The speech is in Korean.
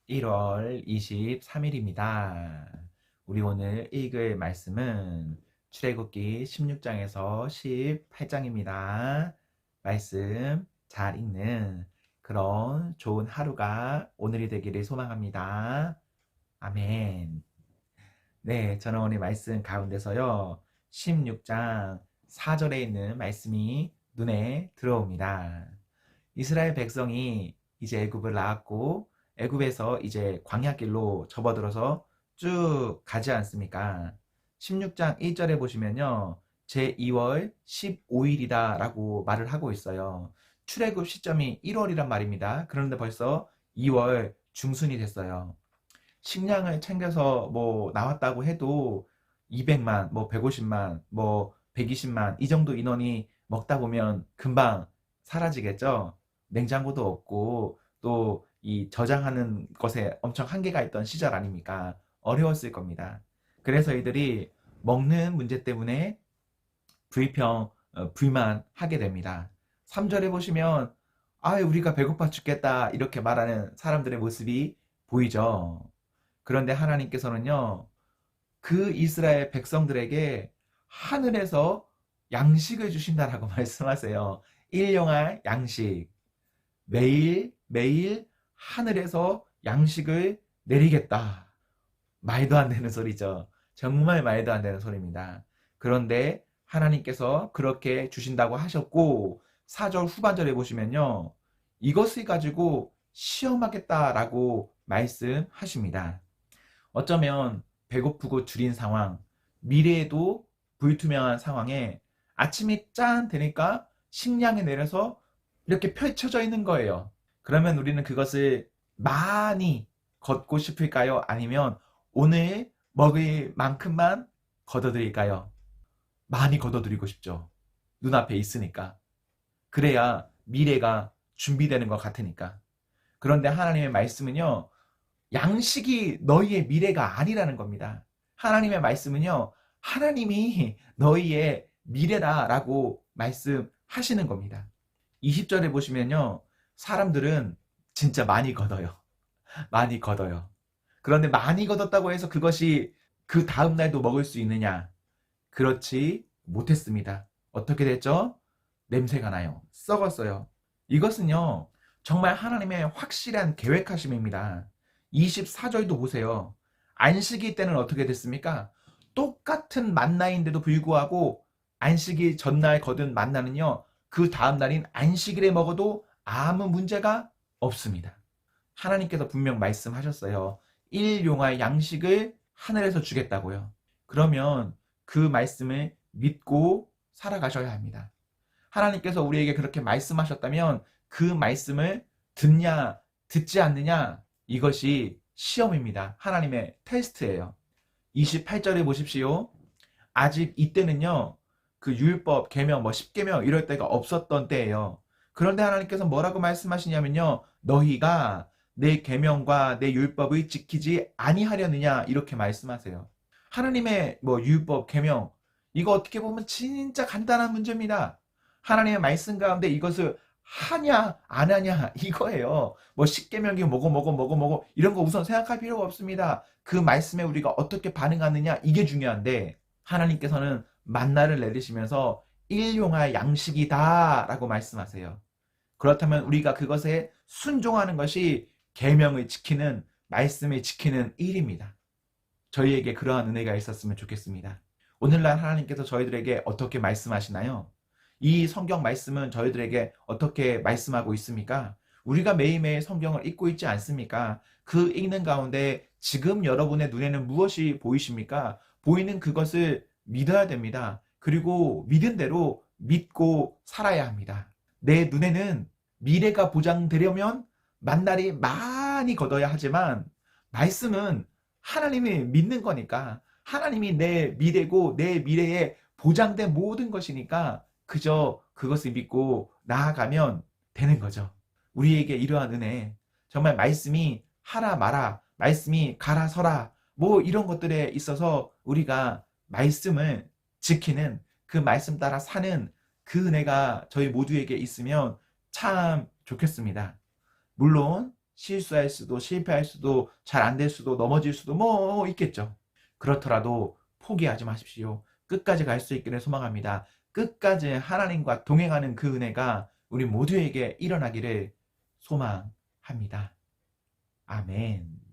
1월 23일입니다. 우리 오늘 읽을 말씀은 출애굽기 16장에서 18장입니다. 말씀 잘 읽는 그런 좋은 하루가 오늘이 되기를 소망합니다. 아멘. 네, 저는 오늘 말씀 가운데서요. 16장 4절에 있는 말씀이 눈에 들어옵니다. 이스라엘 백성이 이제 애굽을 나왔고 애굽에서 이제 광야길로 접어들어서 쭉 가지 않습니까? 16장 1절에 보시면요. 제2월 15일이다 라고 말을 하고 있어요. 출애굽 시점이 1월이란 말입니다. 그런데 벌써 2월 중순이 됐어요. 식량을 챙겨서 뭐 나왔다고 해도 200만, 뭐 150만, 뭐 120만 이 정도 인원이 먹다 보면 금방 사라지겠죠. 냉장고도 없고 또 이 저장하는 것에 엄청 한계가 있던 시절 아닙니까? 어려웠을 겁니다. 그래서 이들이 먹는 문제 때문에 불만하게 됩니다. 3절에 보시면 우리가 배고파 죽겠다 이렇게 말하는 사람들의 모습이 보이죠. 그런데 하나님께서는요, 그 이스라엘 백성들에게 하늘에서 양식을 주신다라고 말씀하세요. 일용할 양식. 매일 매일 하늘에서 양식을 내리겠다. 말도 안 되는 소리죠. 정말 말도 안 되는 소리입니다. 그런데 하나님께서 그렇게 주신다고 하셨고 4절 후반절에 보시면요. 이것을 가지고 시험하겠다라고 말씀하십니다. 어쩌면 배고프고 줄인 상황, 미래에도 불투명한 상황에 아침이 짠 되니까 식량이 내려서 이렇게 펼쳐져 있는 거예요. 그러면 우리는 그것을 많이 걷고 싶을까요? 아니면 오늘 먹을 만큼만 걷어드릴까요? 많이 걷어드리고 싶죠. 눈앞에 있으니까. 그래야 미래가 준비되는 것 같으니까. 그런데 하나님의 말씀은요, 양식이 너희의 미래가 아니라는 겁니다. 하나님의 말씀은요, 하나님이 너희의 미래다라고 말씀하시는 겁니다. 20절에 보시면요, 사람들은 진짜 많이 걷어요. 많이 걷어요. 그런데 많이 걷었다고 해서 그것이 그 다음날도 먹을 수 있느냐? 그렇지 못했습니다. 어떻게 됐죠? 냄새가 나요. 썩었어요. 이것은요, 정말 하나님의 확실한 계획하심입니다. 24절도 보세요. 안식일 때는 어떻게 됐습니까? 똑같은 만나인데도 불구하고 안식일 전날 거둔 만나는요, 그 다음날인 안식일에 먹어도 아무 문제가 없습니다. 하나님께서 분명 말씀하셨어요. 일용할 양식을 하늘에서 주겠다고요. 그러면 그 말씀을 믿고 살아가셔야 합니다. 하나님께서 우리에게 그렇게 말씀하셨다면 그 말씀을 듣냐, 듣지 않느냐, 이것이 시험입니다. 하나님의 테스트예요. 28절에 보십시오. 아직 이때는요, 그 율법, 계명, 뭐 십계명 이럴 때가 없었던 때예요. 그런데 하나님께서 뭐라고 말씀하시냐면요, 너희가 내 계명과 내 율법을 지키지 아니하려느냐 이렇게 말씀하세요. 하나님의 뭐 율법, 계명 이거 어떻게 보면 진짜 간단한 문제입니다. 하나님의 말씀 가운데 이것을 하냐 안 하냐 이거예요. 뭐 십계명이 뭐고 이런 거 우선 생각할 필요가 없습니다. 그 말씀에 우리가 어떻게 반응하느냐 이게 중요한데 하나님께서는 만나를 내리시면서 일용할 양식이다라고 말씀하세요. 그렇다면 우리가 그것에 순종하는 것이 계명을 지키는 말씀을 지키는 일입니다. 저희에게 그러한 은혜가 있었으면 좋겠습니다. 오늘날 하나님께서 저희들에게 어떻게 말씀하시나요? 이 성경 말씀은 저희들에게 어떻게 말씀하고 있습니까? 우리가 매일매일 성경을 읽고 있지 않습니까? 그 읽는 가운데 지금 여러분의 눈에는 무엇이 보이십니까? 보이는 그것을 믿어야 됩니다. 그리고 믿은 대로 믿고 살아야 합니다. 내 눈에는 미래가 보장되려면 만날이 많이 걷어야 하지만 말씀은 하나님이 믿는 거니까 하나님이 내 미래고 내 미래에 보장된 모든 것이니까 그저 그것을 믿고 나아가면 되는 거죠. 우리에게 이러한 은혜, 정말 말씀이 하라 마라, 말씀이 가라 서라, 뭐 이런 것들에 있어서 우리가 말씀을 지키는 그 말씀 따라 사는 그 은혜가 저희 모두에게 있으면 참 좋겠습니다. 물론 실수할 수도, 실패할 수도, 잘 안 될 수도, 넘어질 수도 뭐 있겠죠. 그렇더라도 포기하지 마십시오. 끝까지 갈 수 있기를 소망합니다. 끝까지 하나님과 동행하는 그 은혜가 우리 모두에게 일어나기를 소망합니다. 아멘.